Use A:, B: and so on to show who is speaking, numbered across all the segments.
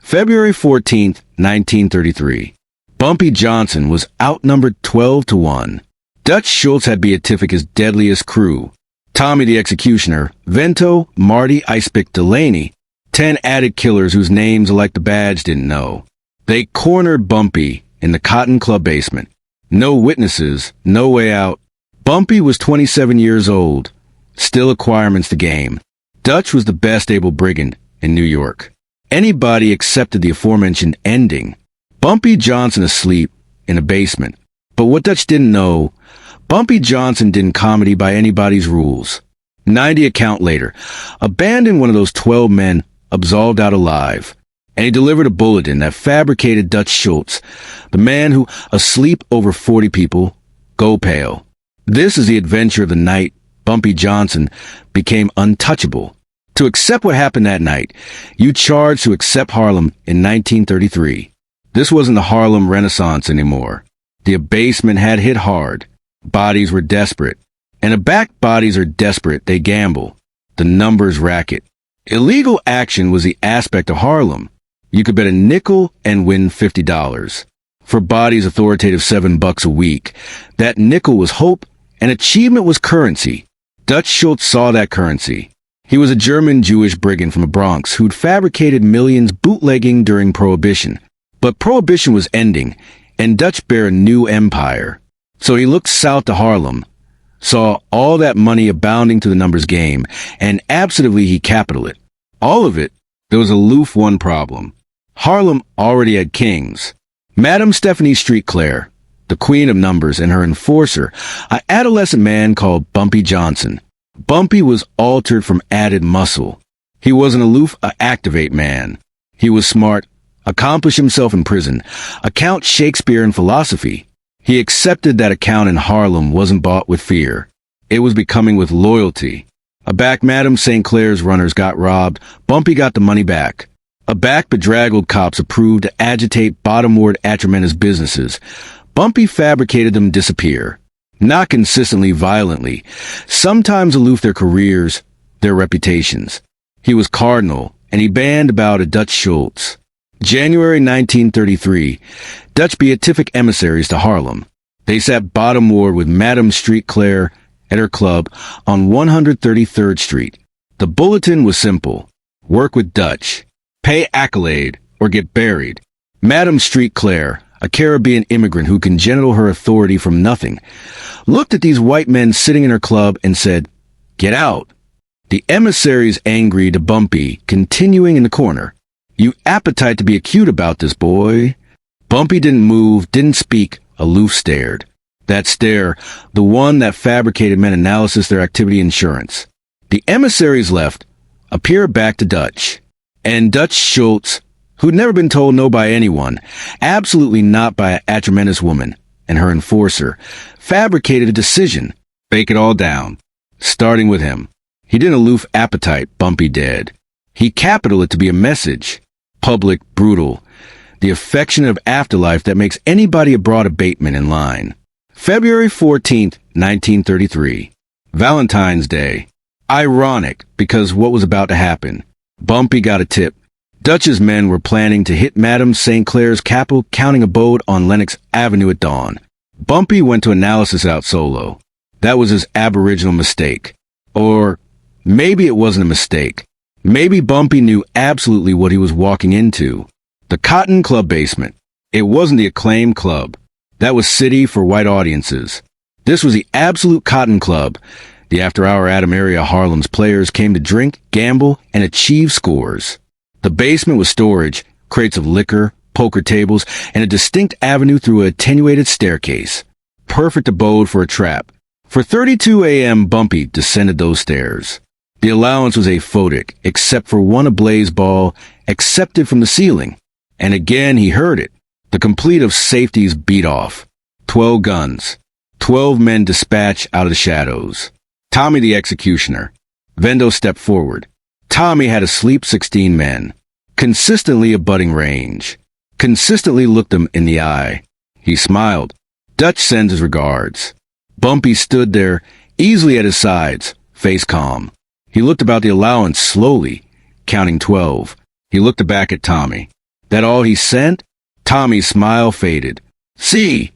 A: February 14th, 1933. Bumpy Johnson was outnumbered 12-1. Dutch Schultz had Beatific's deadliest crew. Tommy the Executioner, Vento, Marty, Icepick, Delaney, 10 added killers whose names like the badge didn't know. They cornered Bumpy in the Cotton Club basement. No witnesses, no way out. Bumpy was 27 years old, still acquirements the game. Dutch was the best able brigand in New York. Anybody accepted the aforementioned ending. Bumpy Johnson asleep in a basement. But what Dutch didn't know, Bumpy Johnson didn't comedy by anybody's rules. 90 account later, abandoned one of those 12 men, absolved out alive. And he delivered a bulletin that fabricated Dutch Schultz, the man who, asleep over 40 people, go pale. This is the adventure of the night Bumpy Johnson became untouchable. To accept what happened that night, you charged to accept Harlem in 1933. This wasn't the Harlem Renaissance anymore. The abasement had hit hard. Bodies were desperate. And aback bodies are desperate, they gamble. The numbers racket. Illegal action was the aspect of Harlem. You could bet a nickel and win $50. For bodies authoritative $7 a week, that nickel was hope and achievement was currency. Dutch Schultz saw that currency. He was a German Jewish brigand from the Bronx who'd fabricated millions bootlegging during Prohibition. But Prohibition was ending, and Dutch bare a new empire. So he looked south to Harlem, saw all that money abounding to the numbers game, and absolutely he capitaled it. All of it. There was a aloof one problem. Harlem already had kings. Madame Stephanie Street Claire, the queen of numbers, and her enforcer, an adolescent man called Bumpy Johnson. Bumpy was altered from added muscle. He was an aloof, activate man. He was smart, accomplished himself in prison, account Shakespeare in philosophy. He accepted that account in Harlem wasn't bought with fear. It was becoming with loyalty. Aback Madame St. Clair's runners got robbed, Bumpy got the money back. Aback bedraggled cops approved to agitate bottom-ward Atramena's businesses. Bumpy fabricated them disappear. Not consistently violently, sometimes aloof their careers, their reputations. He was cardinal, and he banned about a Dutch Schultz. January 1933, Dutch beatific emissaries to Harlem. They sat bottom ward with Madame Street Claire at her club on 133rd Street. The bulletin was simple. Work with Dutch. Pay accolade or get buried. Madame Street Claire, a Caribbean immigrant who congenital her authority from nothing, looked at these white men sitting in her club and said, "Get out." The emissaries angry to Bumpy, continuing in the corner. "You appetite to be acute about this, boy." Bumpy didn't move, didn't speak, aloof stared. That stare, the one that fabricated men analysis their activity insurance. The emissaries left, appeared back to Dutch. And Dutch Schultz, who'd never been told no by anyone, absolutely not by an Atramenous woman, and her enforcer, fabricated a decision. Bake it all down. Starting with him. He didn't aloof appetite, Bumpy did. He capitaled it to be a message. Public, brutal. The affectionate afterlife that makes anybody abroad abatement in line. February 14th, 1933. Valentine's Day. Ironic, because what was about to happen. Bumpy got a tip. Dutch's men were planning to hit Madame St. Clair's Capitol counting abode on Lenox Avenue at dawn. Bumpy went to analysis out solo. That was his aboriginal mistake. Or maybe it wasn't a mistake. Maybe Bumpy knew absolutely what he was walking into. The Cotton Club basement. It wasn't the acclaimed club. That was city for white audiences. This was the absolute Cotton Club. The after-hour Adam area Harlem's players came to drink, gamble, and achieve scores. The basement was storage, crates of liquor, poker tables, and a distinct avenue through an attenuated staircase. Perfect abode for a trap. For 32 a.m. Bumpy descended those stairs. The allowance was aphotic, except for one ablaze ball, accepted from the ceiling. And again he heard it. The complete of safeties beat off. 12 guns. 12 men dispatched out of the shadows. Tommy the Executioner. Vendo stepped forward. Tommy had asleep 16 men. Consistently abutting range. Consistently looked them in the eye. He smiled. Dutch sends his regards. Bumpy stood there, easily at his sides, face calm. He looked about the allowance slowly, counting 12. He looked back at Tommy. That all he sent? Tommy's smile faded. See,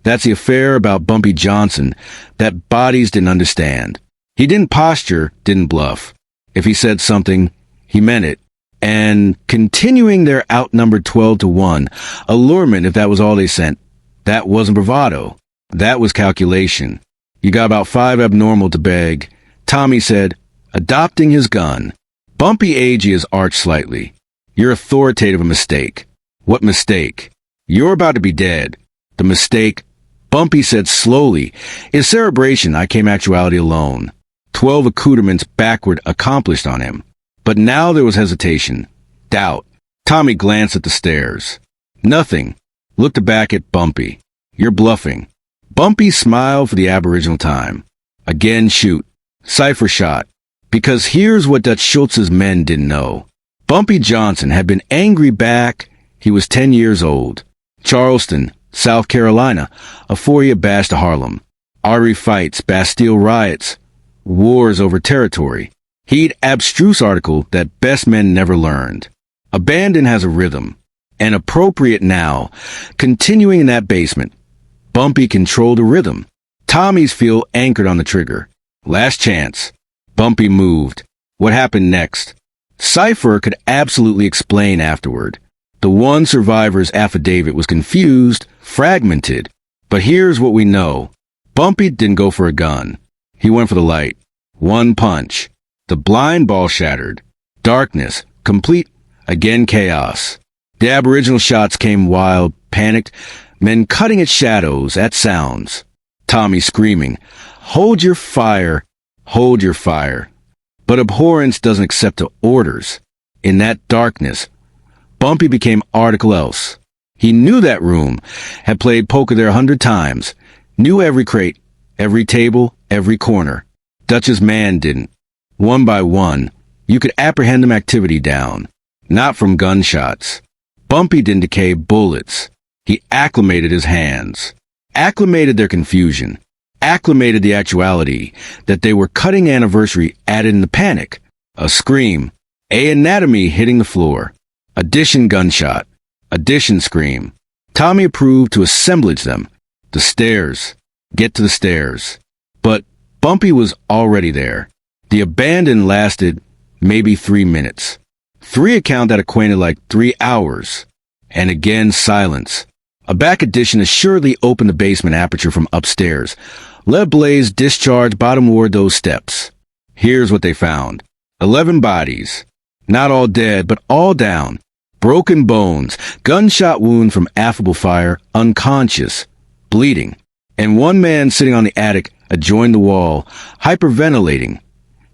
A: that's the affair about Bumpy Johnson that bodies didn't understand. He didn't posture, didn't bluff. If he said something, he meant it. And continuing their outnumbered 12-1, allurement if that was all they sent, that wasn't bravado. That was calculation. You got about 5 abnormal to beg. Tommy said, adopting his gun. Bumpy aged his arch slightly. You're authoritative a mistake. What mistake? You're about to be dead. The mistake, Bumpy said slowly, is cerebration. I came actuality alone. 12 accoutrements backward accomplished on him. But now there was hesitation. Doubt. Tommy glanced at the stairs. Nothing. Looked back at Bumpy. You're bluffing. Bumpy smiled for the aboriginal time. Again shoot. Cipher shot. Because here's what Dutch Schultz's men didn't know. Bumpy Johnson had been angry back. He was 10 years old. Charleston, South Carolina, a 4-year bash to Harlem. Artery fights, Bastille riots, wars over territory. He'd abstruse article that best men never learned. Abandon has a rhythm. And appropriate now, continuing in that basement. Bumpy controlled the rhythm. Tommy's feel anchored on the trigger. Last chance. Bumpy moved. What happened next? Cipher could absolutely explain afterward. The one survivor's affidavit was confused, fragmented. But here's what we know. Bumpy didn't go for a gun. He went for the light. One punch. The blind ball shattered. Darkness. Complete. Again chaos. The aboriginal shots came wild, panicked, men cutting at shadows, at sounds. Tommy screaming, hold your fire, hold your fire. But abhorrence doesn't accept the orders. In that darkness, Bumpy became article else. He knew that room, had played poker there 100 times, knew every crate, every table, every corner. Dutch's man didn't. One by one, you could apprehend them activity down. Not from gunshots. Bumpy didn't decay bullets. He acclimated his hands. Acclimated their confusion. Acclimated the actuality that they were cutting anniversary added in the panic. A scream. A anatomy hitting the floor. Addition gunshot. Addition scream. Tommy approved to assemblage them. The stairs. Get to the stairs. But Bumpy was already there. The abandon lasted maybe 3 minutes. 3 account that acquainted like 3 hours. And again silence. A back addition assuredly opened the basement aperture from upstairs. Lead blaze discharged bottomward those steps. Here's what they found. 11 bodies. Not all dead, but all down. Broken bones, gunshot wound from affable fire, unconscious, bleeding. And one man sitting on the attic adjoined the wall, hyperventilating.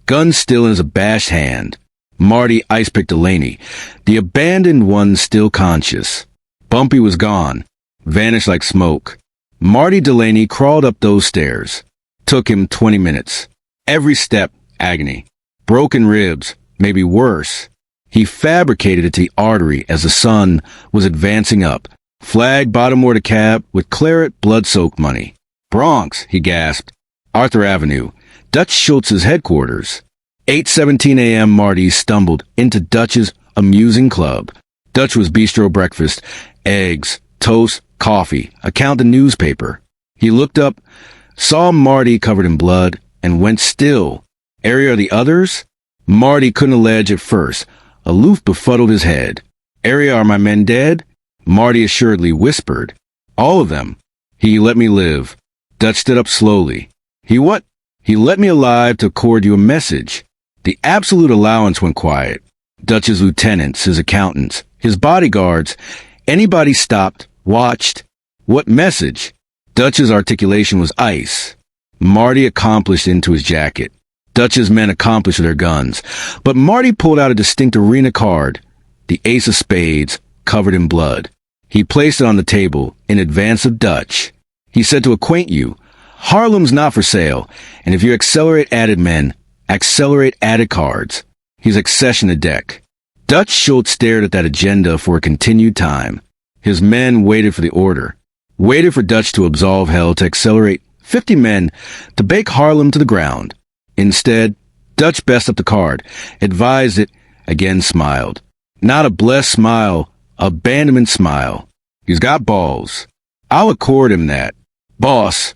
A: Gun still in his abashed hand. Marty ice-picked Delaney, the abandoned one still conscious. Bumpy was gone, vanished like smoke. Marty Delaney crawled up those stairs. Took him 20 minutes. Every step, agony. Broken ribs, maybe worse. He fabricated it to the artery as the sun was advancing up. Flag bottomward a cab with claret blood-soaked money. Bronx, he gasped. Arthur Avenue, Dutch Schultz's headquarters. 8:17 a.m. Marty stumbled into Dutch's amusing club. Dutch was bistro breakfast, eggs, toast, coffee, account the newspaper. He looked up, saw Marty covered in blood, and went still. Area are the others? Marty couldn't allege at first. Aloof befuddled his head. Area are my men dead? Marty assuredly whispered. All of them. He let me live. Dutch stood up slowly. He what? He let me alive to accord you a message. The absolute allowance went quiet. Dutch's lieutenants, his accountants, his bodyguards, anybody stopped, watched. What message? Dutch's articulation was ice. Marty accomplished into his jacket. Dutch's men accomplished their guns. But Marty pulled out a distinct arena card, the ace of spades, covered in blood. He placed it on the table in advance of Dutch. He said to acquaint you, Harlem's not for sale, and if you accelerate added men, accelerate added cards. He's accession the deck. Dutch Schultz stared at that agenda for a continued time. His men waited for the order. Waited for Dutch to absolve hell to accelerate 50 men to bake Harlem to the ground. Instead, Dutch best up the card, advised it, again smiled. Not a blessed smile, Abandonment smile. He's got balls. I'll accord him that. Boss,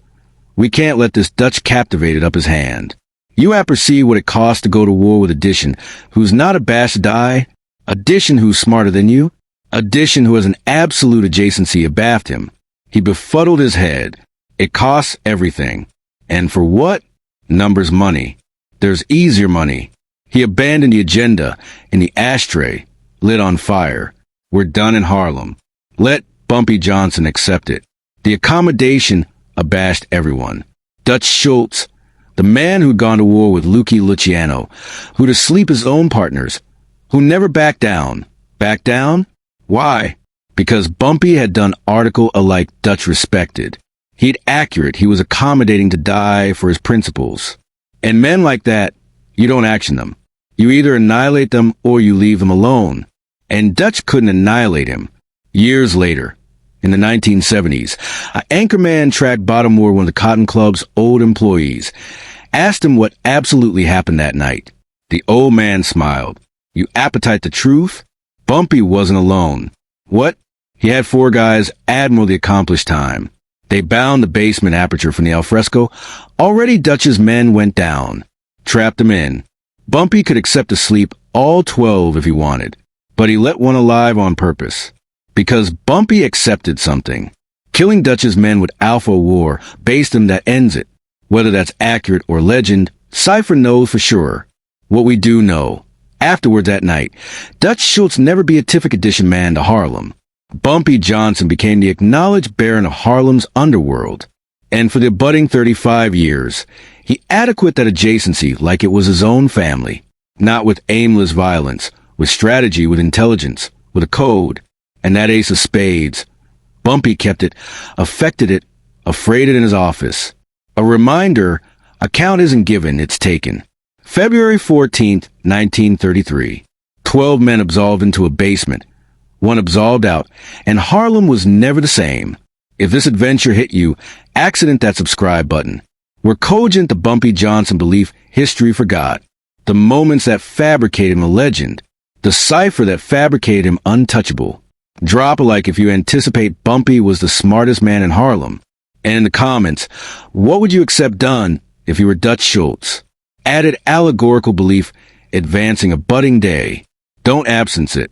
A: we can't let this Dutch captivated up his hand. You apperceive what it costs to go to war with Addition, who's not abashed to die, Addition who's smarter than you, Addition who has an absolute adjacency abaft him. He befuddled his head. It costs everything. And for what? Numbers money. There's easier money. He abandoned the agenda in the ashtray, lit on fire. We're done in Harlem. Let Bumpy Johnson accept it. The accommodation abashed everyone. Dutch Schultz, the man who'd gone to war with Lucky Luciano, who'd asleep his own partners, who never backed down. Back down? Why? Because Bumpy had done article alike Dutch respected. He'd accurate, he was accommodating to die for his principles. And men like that, you don't action them. You either annihilate them or you leave them alone. And Dutch couldn't annihilate him. Years later, in the 1970s, an anchorman tracked Baltimore, one of the Cotton Club's old employees, asked him what absolutely happened that night. The old man smiled. You appetite the truth? Bumpy wasn't alone. What? He had 4 guys, admirably accomplished time. They bound the basement aperture from the alfresco. Already Dutch's men went down. Trapped them in. Bumpy could accept to sleep all 12 if he wanted, but he let one alive on purpose. Because Bumpy accepted something. Killing Dutch's men with Alpha War based him that ends it. Whether that's accurate or legend, Cypher knows for sure. What we do know. Afterward that night, Dutch Schultz never be a Tiffic Edition man to Harlem. Bumpy Johnson became the acknowledged baron of Harlem's Underworld. And for the budding 35 years, he adequate that adjacency like it was his own family. Not with aimless violence, with strategy, with intelligence, with a code. And that ace of spades. Bumpy kept it, affected it, afraid it in his office. A reminder, a count isn't given, it's taken. February 14th, 1933. 12 men absolved into a basement. 1 absolved out, and Harlem was never the same. If this adventure hit you, accident that subscribe button. We're cogent the Bumpy Johnson belief history forgot. The moments that fabricated him a legend. The cipher that fabricated him untouchable. Drop a like if you anticipate Bumpy was the smartest man in Harlem. And in the comments, what would you accept done if you were Dutch Schultz? Added allegorical belief advancing a budding day. Don't absence it.